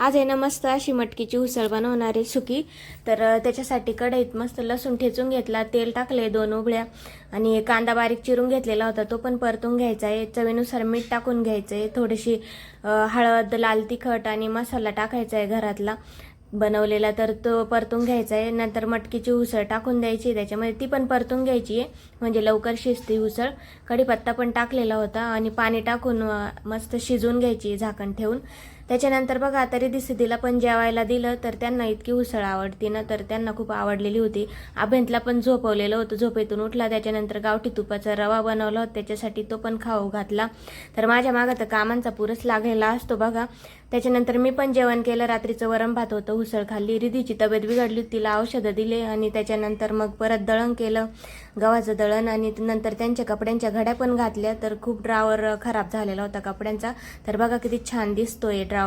आज आहे ना मस्त अशी मटकीची उसळ बनवणार आहे सुकी। तर त्याच्यासाठी कढईत मस्त लसूण ठेचून घेतला, तेल टाकले 2 उबळ्या आणि कांदा बारीक चिरून घेतलेला होता तो पण परतून घ्यायचा आहे। चवीनुसार मीठ टाकून घ्यायचं आहे, थोडीशी हळद, लाल तिखट आणि मसाला टाकायचा आहे घरातला बनवलेला, तर तो परतून घ्यायचा आहे। नंतर मटकीची उसळ टाकून द्यायची, त्याच्यामध्ये ती पण परतून घ्यायची आहे म्हणजे लवकर शिजते उसळ। कढीपत्ता पण टाकलेला होता आणि पाणी टाकून मस्त शिजवून घ्यायची झाकण ठेवून। त्याच्यानंतर बघा तरी दिसतीला पण जेवायला दिलं तर त्यांना इतकी उसळ आवडती ना, तर त्यांना खूप आवडलेली होती। अभ्यंतला पण झोपवलेलं होतं, झोपेतून उठला त्याच्यानंतर गावठी तुपाचा रवा बनवला होता त्याच्यासाठी तो पण खाऊ घातला। तर माझ्या मागं तर कामांचा पुरच लागलेला असतो बघा। त्याच्यानंतर मी पण जेवण केलं, रात्रीचं वरण भात होतं, उसळ खाल्ली। रिधीची तब्येत बिघडली, तिला औषधं दिले आणि त्याच्यानंतर मग परत दळण केलं, गव्हाचं दळण, आणि नंतर त्यांच्या कपड्यांच्या घड्या पण घातल्या। तर खूप ड्रावर खराब झालेला होता कपड्यांचा, तर बघा किती छान दिसतोय ड्रावर।